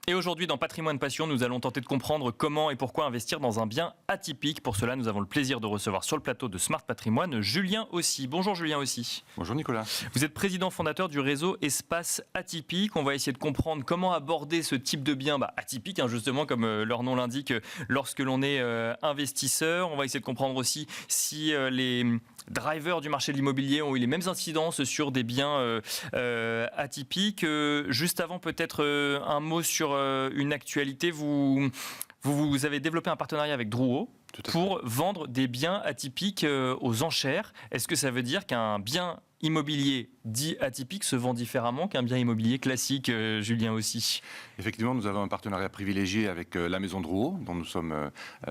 Et aujourd'hui, dans Patrimoine Passion, nous allons tenter de comprendre comment et pourquoi investir dans un bien atypique. Pour cela, nous avons le plaisir de recevoir sur le plateau de Smart Patrimoine Julien Haussy. Bonjour Julien Haussy. Bonjour Nicolas. Vous êtes président fondateur du réseau Espace Atypique. On va essayer de comprendre comment aborder ce type de bien atypique, justement, comme leur nom l'indique, lorsque l'on est investisseur. On va essayer de comprendre aussi si les drivers du marché de l'immobilier ont eu les mêmes incidences sur des biens atypiques. Juste avant, peut-être un mot sur une actualité. Vous avez développé un partenariat avec Drouot pour vendre des biens atypiques aux enchères. Est-ce que ça veut dire qu'un bien immobilier dit atypique se vend différemment qu'un bien immobilier classique, Julien Haussy? Effectivement, nous avons un partenariat privilégié avec la maison Drouot, dont nous sommes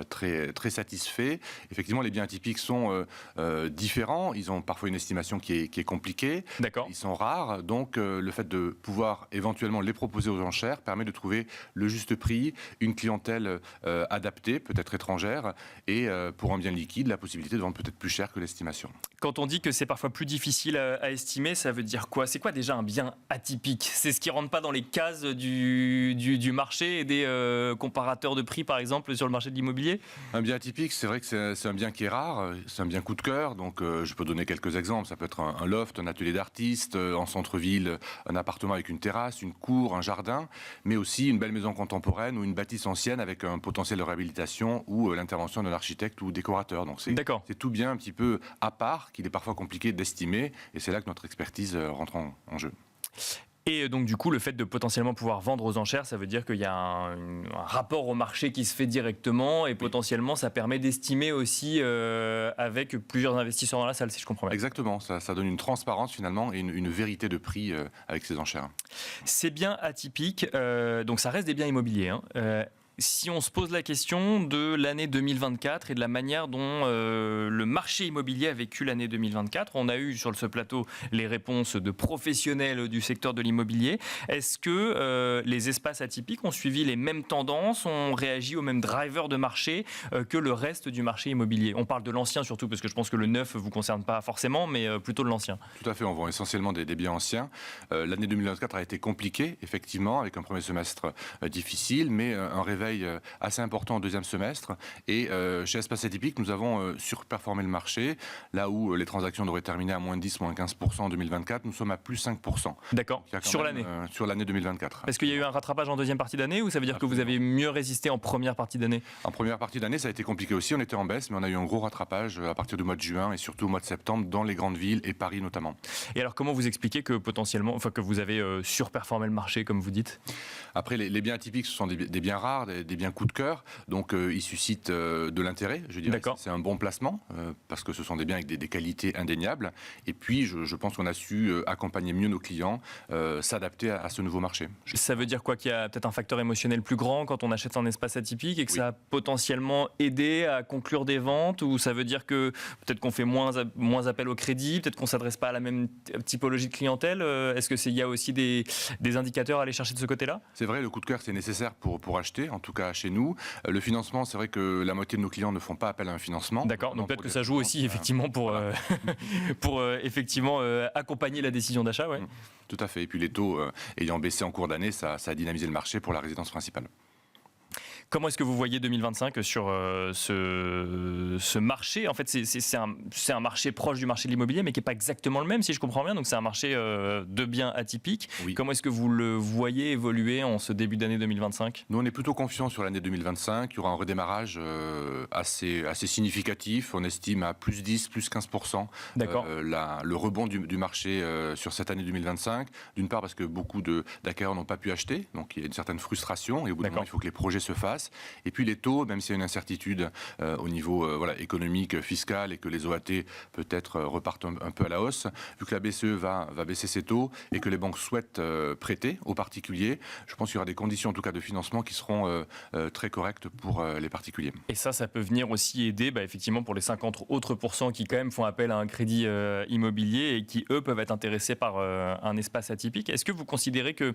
très, très satisfaits. Effectivement, les biens atypiques sont différents. Ils ont parfois une estimation qui est compliquée. D'accord. Ils sont rares. Donc, le fait de pouvoir éventuellement les proposer aux enchères permet de trouver le juste prix, une clientèle adaptée, peut-être étrangère, et pour un bien liquide, la possibilité de vendre peut-être plus cher que l'estimation. Quand on dit que c'est parfois plus difficile à estimer, ça veut dire quoi? C'est quoi déjà un bien atypique? C'est ce qui ne rentre pas dans les cases du marché et des comparateurs de prix, par exemple, sur le marché de l'immobilier? Un bien atypique, c'est vrai que c'est un bien qui est rare, c'est un bien coup de cœur. Donc, je peux donner quelques exemples. Ça peut être un loft, un atelier d'artiste, en centre-ville, un appartement avec une terrasse, une cour, un jardin, mais aussi une belle maison contemporaine ou une bâtisse ancienne avec un potentiel de réhabilitation ou l'intervention d'un architecte ou décorateur. Donc, c'est tout bien un petit peu à part, qu'il est parfois compliqué d'estimer, et c'est là que notre expertise rentre en jeu. Et donc, du coup, le fait de potentiellement pouvoir vendre aux enchères, ça veut dire qu'il y a un rapport au marché qui se fait directement, et potentiellement, ça permet d'estimer aussi avec plusieurs investisseurs dans la salle, si je comprends bien. Exactement, ça donne une transparence finalement et une vérité de prix avec ces enchères. C'est bien atypique, donc ça reste des biens immobiliers, si on se pose la question de l'année 2024 et de la manière dont le marché immobilier a vécu l'année 2024, on a eu sur ce plateau les réponses de professionnels du secteur de l'immobilier. Est-ce que les espaces atypiques ont suivi les mêmes tendances, ont réagi aux mêmes drivers de marché que le reste du marché immobilier? On parle de l'ancien surtout, parce que je pense que le neuf ne vous concerne pas forcément, mais plutôt de l'ancien. Tout à fait, on vend essentiellement des biens anciens. L'année 2024 a été compliquée, effectivement, avec un premier semestre difficile, mais un réveil assez important au deuxième semestre. Et chez Espace Atypique, nous avons surperformé le marché. Là où les transactions devraient terminer à moins 10, moins 15% en 2024, nous sommes à plus 5%. D'accord, sur l'année. Sur l'année 2024. Est-ce qu'il y a eu un rattrapage en deuxième partie d'année, ou ça veut dire que vous avez mieux résisté en première partie d'année? En première partie d'année, ça a été compliqué aussi. On était en baisse, mais on a eu un gros rattrapage à partir du mois de juin et surtout au mois de septembre dans les grandes villes et Paris notamment. Et alors, comment vous expliquez que potentiellement, que vous avez surperformé le marché, comme vous dites? Après, les biens atypiques, ce sont des biens rares, des biens coup de cœur, donc ils suscitent de l'intérêt, je dirais. C'est un bon placement, parce que ce sont des biens avec des qualités indéniables. Et puis, je pense qu'on a su accompagner mieux nos clients, s'adapter à ce nouveau marché. Ça veut dire quoi? Qu'il y a peut-être un facteur émotionnel plus grand quand on achète un espace atypique, et que ça a potentiellement aidé à conclure des ventes? Ou ça veut dire que peut-être qu'on fait moins appel au crédit, peut-être qu'on ne s'adresse pas à la même typologie de clientèle? Est-ce qu'il y a aussi des indicateurs à aller chercher de ce côté-là? C'est vrai, le coup de cœur, c'est nécessaire pour acheter, en tout cas chez nous. Le financement, c'est vrai que la moitié de nos clients ne font pas appel à un financement. D'accord, donc peut-être que ça joue aussi effectivement pour effectivement accompagner la décision d'achat. Ouais. Tout à fait. Et puis les taux ayant baissé en cours d'année, ça a dynamisé le marché pour la résidence principale. Comment est-ce que vous voyez 2025 sur ce marché? En fait, c'est un marché proche du marché de l'immobilier, mais qui n'est pas exactement le même, si je comprends bien. Donc, c'est un marché de biens atypiques. Oui. Comment est-ce que vous le voyez évoluer en ce début d'année 2025? Nous, on est plutôt confiants sur l'année 2025. Il y aura un redémarrage assez significatif. On estime à plus 10, plus 15%. D'accord. Le rebond du marché sur cette année 2025. D'une part, parce que beaucoup d'acquéreurs n'ont pas pu acheter. Donc, il y a une certaine frustration. Et au bout d'un moment, il faut que les projets se fassent. Et puis les taux, même s'il y a une incertitude au niveau économique, fiscal, et que les OAT peut-être repartent un peu à la hausse, vu que la BCE va baisser ses taux et que les banques souhaitent prêter aux particuliers, je pense qu'il y aura des conditions en tout cas de financement qui seront très correctes pour les particuliers. Et ça peut venir aussi aider effectivement pour les 50 autres pourcents qui quand même font appel à un crédit immobilier et qui eux peuvent être intéressés par un espace atypique. Est-ce que vous considérez que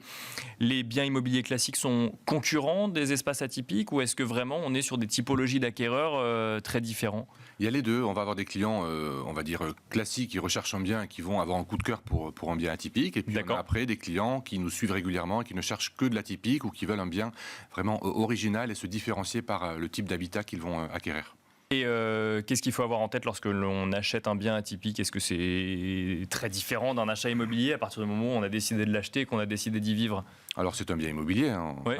les biens immobiliers classiques sont concurrents des espaces atypiques atypiques, ou est-ce que vraiment on est sur des typologies d'acquéreurs très différents? Il y a les deux. On va avoir des clients, on va dire, classiques qui recherchent un bien et qui vont avoir un coup de cœur pour un bien atypique. Et puis on a après des clients qui nous suivent régulièrement et qui ne cherchent que de l'atypique ou qui veulent un bien vraiment original et se différencier par le type d'habitat qu'ils vont acquérir. Et qu'est-ce qu'il faut avoir en tête lorsque l'on achète un bien atypique? Est-ce que c'est très différent d'un achat immobilier à partir du moment où on a décidé de l'acheter et qu'on a décidé d'y vivre? Alors c'est un bien immobilier, Oui.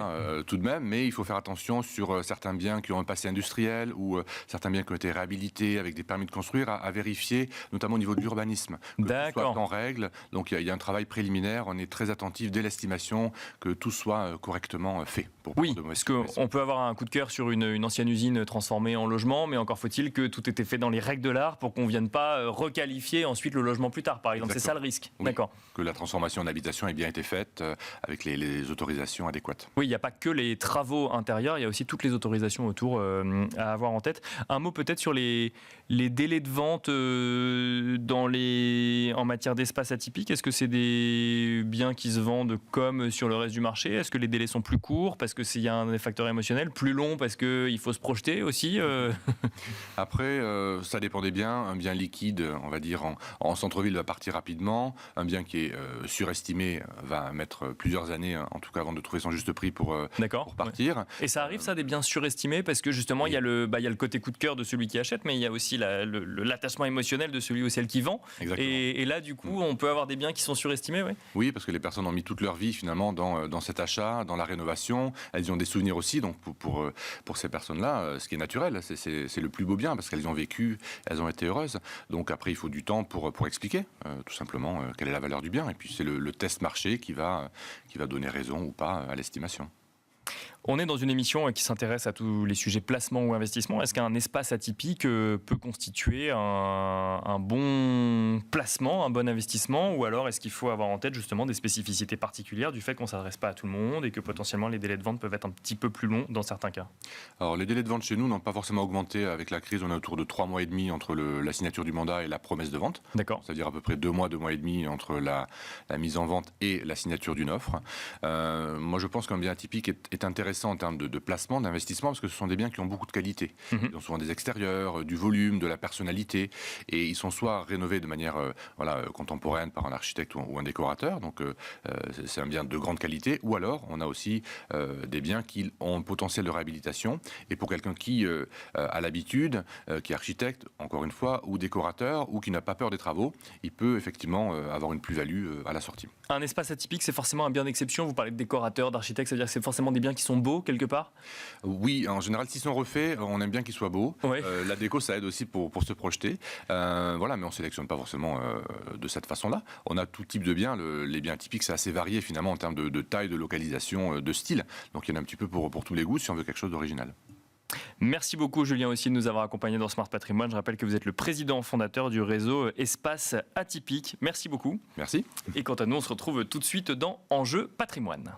tout de même, mais il faut faire attention sur certains biens qui ont un passé industriel ou certains biens qui ont été réhabilités avec des permis de construire, à vérifier, notamment au niveau de l'urbanisme, que tout soit en règle. Donc il y a un travail préliminaire, on est très attentif dès l'estimation que tout soit correctement fait. Oui, parce qu'on peut avoir un coup de cœur sur une ancienne usine transformée en logement, mais encore faut-il que tout ait été fait dans les règles de l'art pour qu'on ne vienne pas requalifier ensuite le logement plus tard, par exemple. Exactement. C'est ça le risque. Oui, d'accord. Que la transformation en habitation ait bien été faite avec les autorisations adéquates. Oui, il n'y a pas que les travaux intérieurs, il y a aussi toutes les autorisations autour à avoir en tête. Un mot peut-être sur les délais de vente en matière d'espace atypique. Est-ce que c'est des biens qui se vendent comme sur le reste du marché? Est-ce que les délais sont plus courts parce qu'il y a un facteur émotionnel, plus long parce qu'il faut se projeter aussi Après, ça dépend des biens. Un bien liquide, on va dire, en centre-ville va partir rapidement. Un bien qui est surestimé va mettre plusieurs années, en tout cas avant de trouver son juste prix pour partir. Ouais. Et ça arrive ça, des biens surestimés, parce que justement il y a le côté coup de cœur de celui qui achète, mais il y a aussi l'attachement émotionnel de celui ou celle qui vend. Et là du coup on peut avoir des biens qui sont surestimés. Oui, parce que les personnes ont mis toute leur vie finalement dans cet achat, dans la rénovation. Elles y ont des souvenirs aussi, donc pour ces personnes-là, ce qui est naturel, c'est le plus beau bien, parce qu'elles ont vécu, elles ont été heureuses. Donc après il faut du temps pour expliquer tout simplement quelle est la valeur du bien, et puis c'est le test marché qui va donner raison ou pas à l'estimation. On est dans une émission qui s'intéresse à tous les sujets placement ou investissement. Est-ce qu'un espace atypique peut constituer un bon placement, un bon investissement, ou alors est-ce qu'il faut avoir en tête justement des spécificités particulières du fait qu'on ne s'adresse pas à tout le monde et que potentiellement les délais de vente peuvent être un petit peu plus longs dans certains cas? Alors les délais de vente chez nous n'ont pas forcément augmenté avec la crise. On est autour de 3 mois et demi entre la signature du mandat et la promesse de vente. D'accord. C'est-à-dire à peu près 2 mois et demi entre la mise en vente et la signature d'une offre. Moi je pense qu'un bien atypique est intéressant en termes de placement, d'investissement, parce que ce sont des biens qui ont beaucoup de qualité. Ils ont souvent des extérieurs, du volume, de la personnalité, et ils sont soit rénovés de manière contemporaine par un architecte ou un décorateur, donc c'est un bien de grande qualité, ou alors on a aussi des biens qui ont un potentiel de réhabilitation, et pour quelqu'un qui a l'habitude, qui est architecte, encore une fois, ou décorateur, ou qui n'a pas peur des travaux, il peut effectivement avoir une plus-value à la sortie. Un espace atypique, c'est forcément un bien d'exception. Vous parlez de décorateur, d'architecte, c'est-à-dire que c'est forcément des biens qui sont beaux quelque part? Oui, en général, s'ils sont refaits, on aime bien qu'ils soient beaux. Oui. La déco, ça aide aussi pour se projeter. Mais on ne sélectionne pas forcément de cette façon-là. On a tout type de biens. Les biens typiques, c'est assez varié finalement en termes de taille, de localisation, de style. Donc il y en a un petit peu pour tous les goûts si on veut quelque chose d'original. Merci beaucoup Julien aussi de nous avoir accompagnés dans Smart Patrimoine. Je rappelle que vous êtes le président fondateur du réseau Espace Atypique. Merci beaucoup. Merci. Et quant à nous, on se retrouve tout de suite dans Enjeu Patrimoine.